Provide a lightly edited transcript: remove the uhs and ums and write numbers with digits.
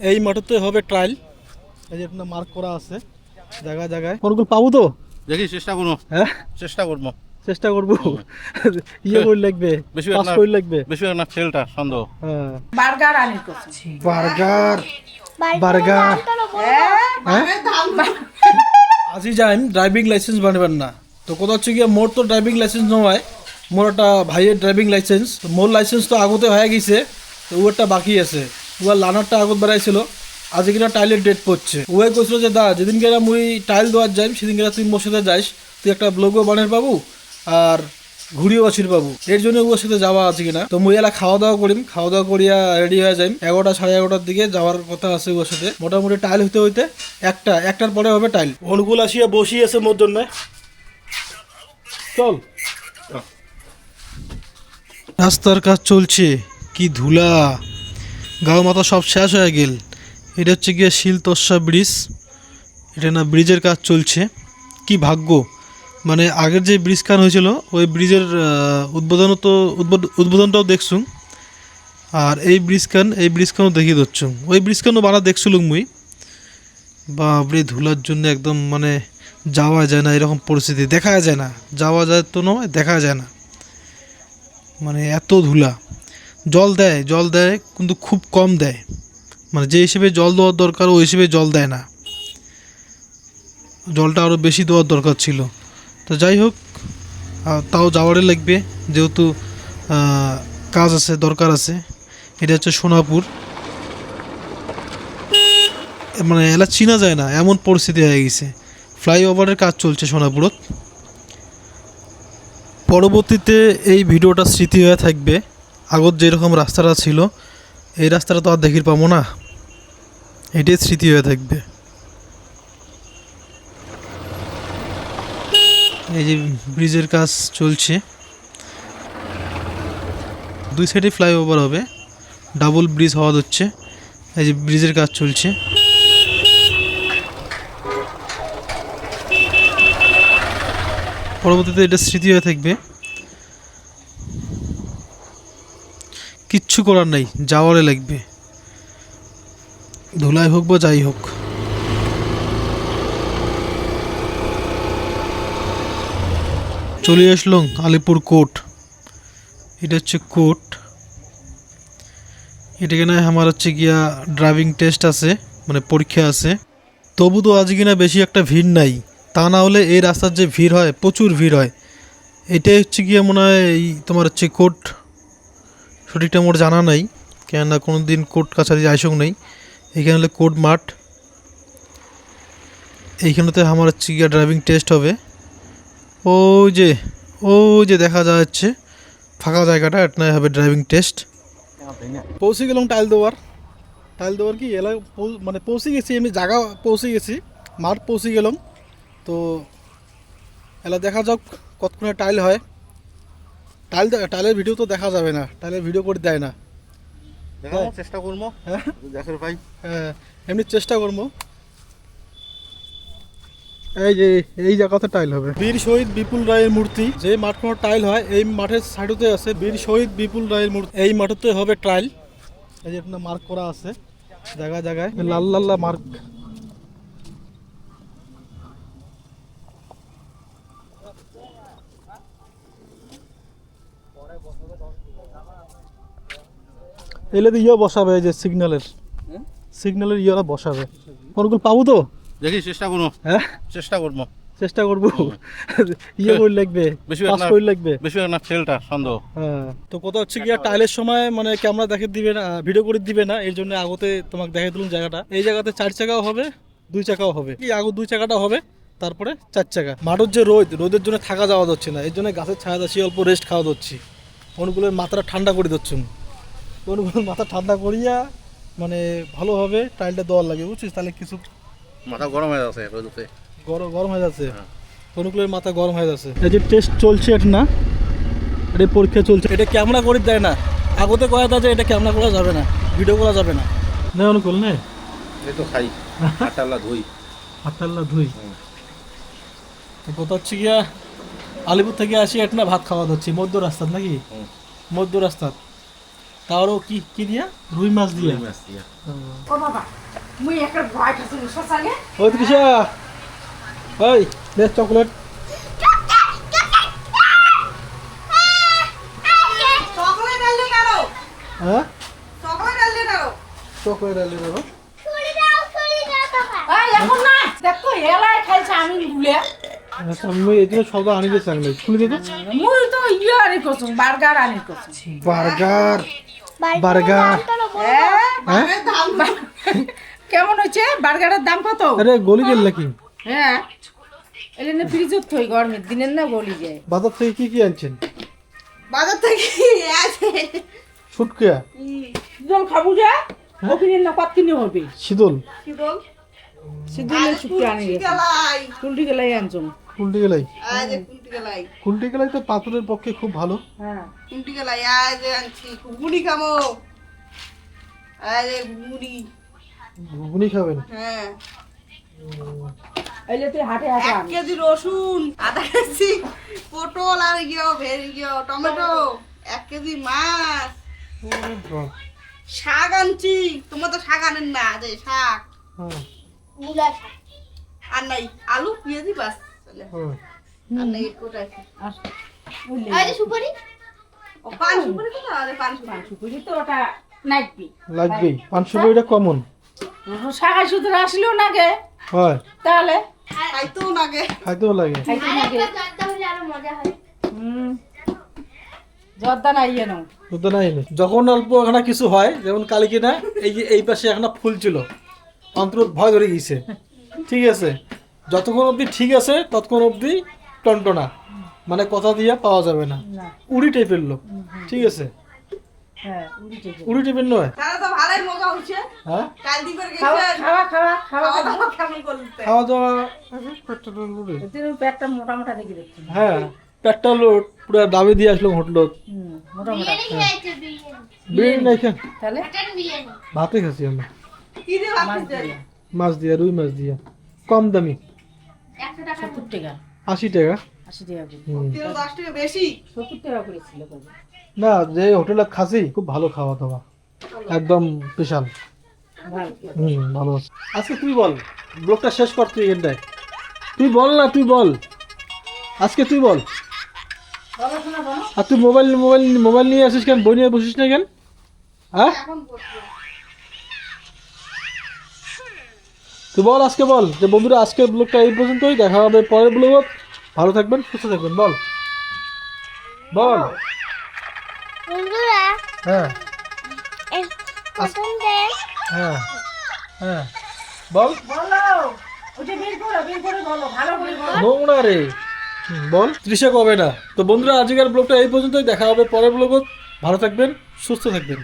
এই মাঠেতে হবে ট্রায়াল, এই যে আপনার মার্ক করা আছে জায়গায় জায়গায়। কোনগুলো পাবো তো দেখি চেষ্টা করবো। হ্যাঁ চেষ্টা করবো। চেষ্টা করবো। ইয়ে করে লাগবে, বেশি পাস করে লাগবে। বেশি না ফেলটা সন্দেহ। হ্যাঁ বার্গার আনি করছি। বার্গার বার্গার আজি যাইম ড্রাইভিং লাইসেন্স বানাবেন না তো কথা হচ্ছে গিয়ে মোর তো ড্রাইভিং লাইসেন্স নয়, মোর একটা ভাইয়ের ড্রাইভিং লাইসেন্স। তো মোর লাইসেন্স তো আগতে হয়ে গেছে, তো ওরটা বাকি আছে। ওর লানারটা আগত বেড়াইছিল, আজ কিনা টাইলের ডেট পড়ছে। ওই কইছিল যে দা যেদিন গেলা মুই টাইল দেওয়ার যাইম সেদিন গেলা তুই মোর সাথে যাইস, তুই একটা ব্লগও বানের পাবো আর ঘুরিও বাছির পাবো। এর জন্য ওর সাথে যাওয়া আছে কিনা। তো মুই এলা খাওয়া দাওয়া করিম, খাওয়া দাওয়া করিয়া রেডি হয়ে যাইম 11টা সাড়ে 11টার দিকে যাওয়ার কথা আছে ওর সাথে। মোটামুটি টাইল হইতে হইতে একটার পরে হবে টাইল। অনুকূল আসিয়া বসি আছে মোর জন্য। চল, রাস্তার কাজ চলছে, কি ধুলা, গাও মাথা সব শেষ হয়ে গেল। এটা হচ্ছে গিয়ে শিলতোষা ব্রিজ, এটা না ব্রিজের কাজ চলছে। কি ভাগ্য, মানে আগের যে ব্রিজ খান হয়েছিল ওই ব্রিজের উদ্বোধনটাও দেখছুম, আর এই ব্রিজ খানও দেখিয়ে দিচ্ছুম। ওই ব্রিজ খানও বানা দেখছিলুম মুই। বাপরে ধুলার জন্য একদম মানে যাওয়া যায় না, এরকম পরিস্থিতি দেখা যায় না। যাওয়া যায় তো নয়, দেখা যায় না, মানে এত ধুলা। জল দেয় কিন্তু খুব কম দেয়, মানে যে হিসেবে জল দেওয়ার দরকার ওই হিসেবে জল দেয় না। জলটা আরও বেশি দেওয়ার দরকার ছিল। তো যাই হোক, তাও যাওয়ারই লাগবে যেহেতু কাজ আছে, দরকার আছে। এটা হচ্ছে সোনাপুর, মানে এলা চিনা যায় না এমন পরিস্থিতি হয়ে গেছে। ফ্লাইওভারের কাজ চলছে সোনাপুরত। পরবর্তীতে এই ভিডিওটা স্মৃতি হয়ে থাকবে। আগত যেরকম রাস্তাটা ছিল এই রাস্তাটা তো আর দেখির পাবো না, এটাই স্মৃতি হয়ে থাকবে। এই যে ব্রিজের কাজ চলছে, দুই সাইডে ফ্লাইওভার হবে, ডাবল ব্রিজ হওয়া হচ্ছে। এই যে ব্রিজের কাজ চলছে। পরবর্তীতে এটা স্মৃতি হয়ে থাকবে। কিচ্ছু করার নাই, যাওয়ারে লাগবে, ধুলাই হোক বা যাই হোক। চলে আসলাম আলিপুর কোর্ট। এটা হচ্ছে কোর্ট। এটাকে না আমার হচ্ছে গিয়া ড্রাইভিং টেস্ট আছে, মানে পরীক্ষা আছে। তবু তো আজ কিনা বেশি একটা ভিড় নাই, তা না হলে এই রাস্তার যে ভিড় হয় প্রচুর ভিড় হয়। এটাই হচ্ছে গিয়া মনে হয় এই তোমার হচ্ছে কোর্ট, সঠিকটা মোর জানা নাই, কেননা কোনো দিন কোর্ট কাছারি আইসক নেই। এইখানে হলে কোর্ট মাঠ, এইখানেতে আমার হচ্ছে গিয়া ড্রাইভিং টেস্ট হবে। ওই যে দেখা যাচ্ছে ফাঁকা জায়গাটা, এটা হবে ড্রাইভিং টেস্ট। পৌঁছে গেলাম টাইল দেওয়ার কি এলা মানে পৌঁছে গেছি, এমনি জায়গা পৌঁছে গেছি, মাঠ পৌঁছে গেলাম। তো এলা দেখা যাক কতক্ষণে টাইল হয়। টাইলের ভিডিও তো দেখা যাবে না, টাইলের ভিডিও করে দেয় না। চেষ্টা করবো। হ্যাঁ দেখের ভাই, হ্যাঁ এমনি চেষ্টা করবো। এই জায়গাতে টাইল হবে। বীর শহীদ বিপুল রায়ের মূর্তি, যে মাঠ টাইল হয় এই মাঠের সাইডতে আছে বীর শহীদ বিপুল রায়ের মূর্তি। এই মাঠতে হবে টাইল, এই যে আপনার মার্ক করা আছে জায়গায় জায়গায়, লাল লাল মার্ক। এলে তো ইয়ে বসাবে, এই যে সিগন্যালের ইয়েরা বসাবে। কোনগুলো পাবো তো দেখি চেষ্টা করবো। হ্যাঁ চেষ্টা করবো। চেষ্টা করবো। ইয়ে করে লাগবে, বেশি পাস করে লাগবে। বেশি না ফেলটা সন্দেহ। হ্যাঁ তো কথা হচ্ছে গিয়া টাইলের সময় মানে ক্যামেরা দেখে দিবে না, ভিডিও করে দিবে না, এর জন্য আগতে তোমাকে দেখে দিলাম জায়গাটা। এই জায়গাতে 4 চাকাও হবে, 2 চাকাও হবে। কি আগে 2 চাকাটা হবে, তারপরে 4 চাকা। মাঠের যে রোদের জন্য থাকা যাওয়া যাচ্ছে না, এর জন্য গাছের ছায়া যাচ্ছি, অল্প রেস্ট খাওয়া যাচ্ছি। অনুগুলোর মাথাটা ঠান্ডা করে দিচ্ছি, অনুগুলোর মাথা ঠান্ডা করিয়া মানে ভালোভাবে টাইলটা দেওয়ার লাগে, বুঝছিস? তাহলে কিছু মাথা গরম হয়ে যাচ্ছে রোদে, গরম হয়ে যাচ্ছে, অনুকূলের মাথা গরম হয়ে যাচ্ছে। এই যে টেস্ট চলছে, এটা না এটা পরীক্ষা চলছে, এটা ক্যামেরা করে দেয় না। আগতে কয়া তা যে এটা ক্যামেরা করা যাবে না, ভিডিও করা যাবে না। না অনুকূল নে এই তো খাই আটাল্লা ধুই। তো কথা হচ্ছে গিয়া আলিপুর থেকে আসি এটা না ভাত খাওয়া যাচ্ছি মধ্য রাস্তার, নাকি মধ্য রাস্তার। তারও কি কি দিয়া রুই মাছ দিয়া মাছ দিয়া ও বাবা মুই একটা ভয় খাচ্ছি সসাগে ওই তৃষা ওই দে চকলেট চকলেট আনলে কেন হ্যাঁ চকলেট আনলে কেন চকলেট আনলে দেবো এই এখন না দেখো এলাই খাইছে আমি ভুলে আচ্ছা আমি এই জন্য সব আনি দিয়েছি আনলে খুলে দে তো মুই তো ইয়ে আনি করছুম বার্গার আনি করছুম বার্গার বার্গার হ্যাঁ কেমন হচ্ছে বার্গারের দাম কত আরে গলি গেল নাকি হ্যাঁ এলে ফ্রিজত থই গরমের দিনের না গলি যায় বাজার থেকে কি কি আনছেন বাজার থেকে আছে শুটকিয়া জল খাবো যা ওখানে না কত কিনে হবে শীতল সিদ্ধলে শুক্তি আনি কুলটি গেলাই আনছুম কুলটি গেলাই আজ কুন্টি গেলাই কুলটি গেলাই তো পাথরের পক্ষে খুব ভালো হ্যাঁ কুন্টি গেলাই আজ আনছি ঘুগনি খামো আজ ঘুগনি ঘুগনি খাবেন হ্যাঁ এলে তুই হাটে হাটে 1 আন কেজি রসুন আধা কেজি পটল আর ভেরি টমেটো 1 কেজি মাছ শাক আনছি তোমার তো শাক আনেন না যে শাক হ্যাঁ আর নাই আলু পেঁয়াজি বাস চলে হ্যাঁ আর নাই কোটাই সুপারি ও পান সুপারি তো আরে পান সুপারি সুপারি তো ওটা নাইবি লাগবেই 500 টাকা কমন শাখা সুতর আসলেও নাগে হয় তাহলে খাইতেও নাগে খাইতেও লাগে খাইতে নাগে জর্দা নাই যেন বুঝতে নাই নি। যখন অল্প এখানে কিছু হয় যেমন কালকে না এই যে এই পাশে এখানে ফুল ছিল অন্তর ভয় ধরে গেছে ঠিক আছে যতক্ষণ অবধি ঠিক আছে ততক্ষণ অবধি টনটনা মানে কথা দিয়ে পাওয়া যাবে না না উড়ি টাইপের লোক ঠিক আছে হ্যাঁ উড়িতে উড়ি টাইপের নয় তাহলে তো ভালোই মজা হচ্ছে হ্যাঁ কাল দি করে খাওয়া গেছে খাওয়া খাওয়া খাওয়া খাওয়া দাওয়া কেমন করতে খাওয়া দাওয়া পেটটা তো লুড়ে। এতে পেটটা মোটা মোটা দেখি দেখছি হ্যাঁ পেটটা লোট পুরো দাবি দিয়ে আসলো হোটেল মোটা মোটা বিরিয়ানি নাই খান তাহলে ভাতে খাচ্ছি আমরা কি দিয়ে মাছ ভাবছিস দিয়ে মাছ দিয়া রুই মাছ দিয়া কম দামি 70 টাকা 80 টাকা 80 টাকা করে হুম। 10 টাকা বেশি 70 টাকা করে ছিল কবে না যে হোটেলে খাসি খুব ভালো খাওয়া দাওয়া একদম স্পেশাল ভালো ভালো আছে আজকে তুই বল ব্লগটা শেষ কর তুই এখানটায় তুই বল না তুই বল আজকে তুই বল বলো শোনা বলো আর তুই মোবাইল নিয়ে আসিস কেন বই নিয়ে বসিস না কেন হ্যাঁ এখন বসবো তুই বল আজকে বল যে বন্ধুরা আজকের ব্লগটা এই পর্যন্তই দেখা হবে পরের ব্লগ ভালো থাকবেন সুস্থ থাকবেন বল বল বন্ধুরা হ্যাঁ হ্যাঁ হ্যাঁ বল বলো ওটা বের করে বলো ভালো করে বলো নোংরা রে বল তৃষা কবে না তো বন্ধুরা আজকের ব্লগটা এই পর্যন্তই দেখা হবে পরের ব্লগ ভালো থাকবেন সুস্থ থাকবেন